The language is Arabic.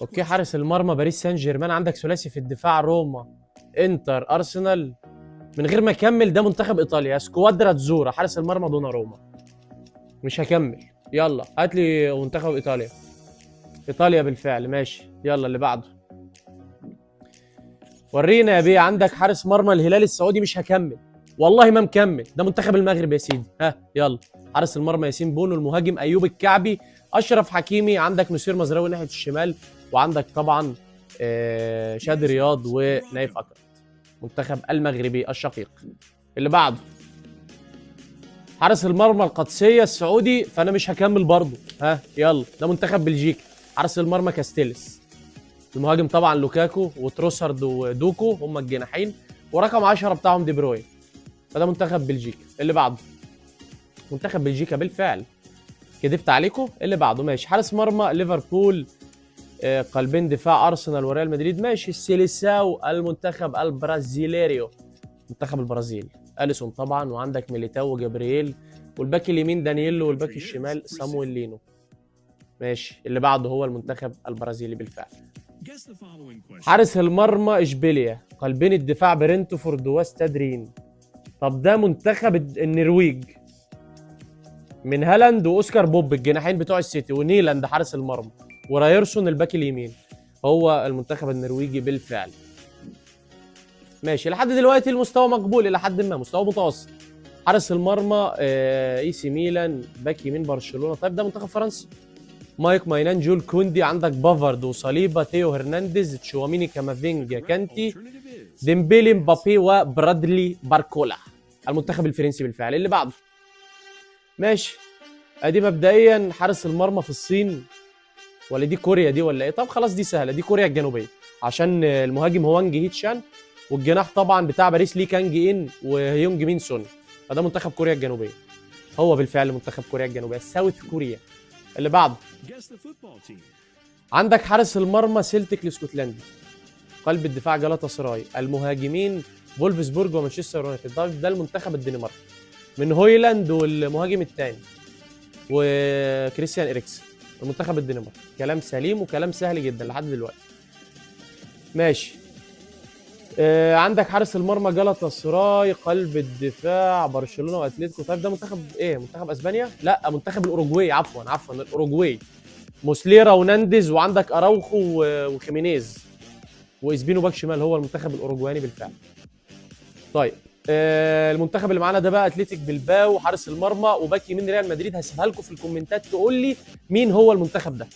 اوكي، حارس المرمى باريس سان جيرمان. عندك ثلاثي في الدفاع: روما، انتر، ارسنال. من غير ما اكمل، ده منتخب ايطاليا، سكوادرا تزورا. حارس المرمى دوناروما. مش هكمل. يلا هات لي منتخب ايطاليا. ايطاليا بالفعل. ماشي، يلا اللي بعده. ورينا يا بيه. عندك حارس مرمى الهلال السعودي. مش هكمل والله ما مكمل، ده منتخب المغرب يا سيدي. ها يلا. حارس المرمى ياسين بونو. المهاجم ايوب الكعبي. اشرف حكيمي. عندك نصير مزراوي ناحيه الشمال. وعندك طبعا شادي رياض ونايف اكرم. منتخب المغربي الشقيق. اللي بعده. حارس المرمى القادسيه السعودي، فانا مش هكمل برضه. ها يلا، ده منتخب بلجيكا. حارس المرمى كاستيلس. المهاجم طبعا لوكاكو وتروسارد ودوكو، هم الجناحين. ورقم 10 بتاعهم دي بروين. فده منتخب بلجيكا. اللي بعده. منتخب بلجيكا بالفعل. كدبت عليكم. اللي بعده. ماشي، حارس مرمى ليفربول. قلبين دفاع ارسنال وريال مدريد. ماشي، سيليساو. المنتخب البرازيليريو. منتخب البرازيل. اليسون طبعا. وعندك ميليتاو وجابرييل. والباك اليمين دانييلو. والباك الشمال صامويل لينو. ماشي، اللي بعده هو المنتخب البرازيلي بالفعل. حارس المرمى اشبيليا. قلبين الدفاع برينتفورد واستاد رين. طب ده منتخب النرويج. من هالاند واوسكار بوب الجناحين بتوع السيتي، ونيلاند حارس المرمى، ورايرسون الباك اليمين. هو المنتخب النرويجي بالفعل. ماشي، لحد دلوقتي المستوى مقبول الى حد ما، مستوى متوسط. حارس المرمى اي سي ميلان. باك يمين برشلونه. طيب ده منتخب فرنسا. مايك ماينان. جول كوندي. عندك بافارد وصليبا. ثيو هرنانديز. تشواميني. كامافينجا. كانتي. ديمبيلي. مبابي. وبرادلي باركولا. المنتخب الفرنسي بالفعل. اللي بعده. ماشي، ادي مبدئيا حارس المرمى في الصين. ولا دي كوريا دي ولا ايه؟ طب خلاص دي سهله، دي كوريا الجنوبيه. عشان المهاجم هو وانج هي تشان. والجناح طبعا بتاع باريس لي كانج ان وهيونج مين سون. فده منتخب كوريا الجنوبيه. هو بالفعل منتخب كوريا الجنوبيه، ساوث كوريا. اللي بعده. عندك حارس المرمى سيلتيك الاسكتلندي. قلب الدفاع جالاتا سراي. المهاجمين فولفسبورج ومانشستر يونايتد. ده المنتخب الدنماركي. من هويلاند والمهاجم الثاني وكريستيان إريكسن. المنتخب الدنماركي. كلام سليم وكلام سهل جدا لحد دلوقتي. ماشي. عندك حارس المرمى جالاتا سراي. قلب الدفاع برشلونه واتلتيكو. طيب ده منتخب ايه؟ منتخب اسبانيا؟ لا، منتخب الاوروجواي. عفوا الاوروجواي. موسليرا ونانديز. وعندك اراوخو وخيمينيز واسبينو باك شمال. هو المنتخب الاوروجواني بالفعل. طيب المنتخب اللي معانا ده بقى اتلتيك بلباو. حارس المرمى وباك يمين ريال مدريد. هسيبها لكم في الكومنتات تقول لي مين هو المنتخب ده.